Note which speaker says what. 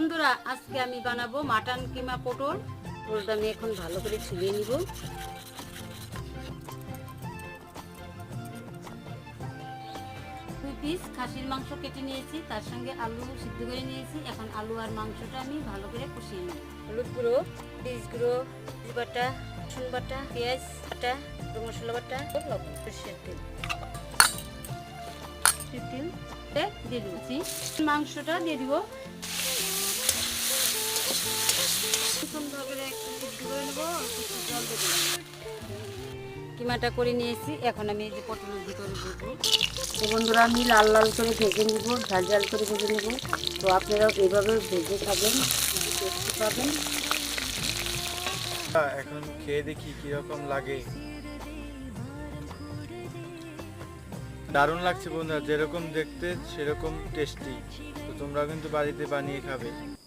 Speaker 1: বন্ধুরা, আজকে আমি বানাবো মাটন কিমা পটল। পটলটা আমি এখন ভালো করে ছুলিয়ে নিব। দুই পিস খাসির মাংস কেটে নিয়েছি, তার সঙ্গে আলু সিদ্ধ করে নিয়েছি। এখন আলু আর মাংসটা আমি ভালো করে কষিয়ে নিই। হলুদ গুঁড়ো, মরিচ গুঁড়ো, জিরে বাটা, রসুন বাটা, পেঁয়াজ বাটা, গরম মশলা বাটা, লবণ, সরষের তেল দিয়ে দিচ্ছি। মাংসটা দিয়ে দিব। কিমাটা করে নিয়েছি, এখন আমি এই যে পটলের ভিতরে দেবো। তো বন্ধুরা, আমি লাল লাল করে ভেজে নিব, ঝাল ঝাল করে ভেজে নেব। তো আপনারাও এইভাবে ভেজে খাবেন, টেস্টি পাবেন।
Speaker 2: এখন খেয়ে দেখি কিরকম লাগে। দারুণ লাগছে বন্ধুরা, যেরকম দেখতে সেরকম টেস্টি। তো তোমরা কিন্তু বাড়িতে বানিয়ে খাবে।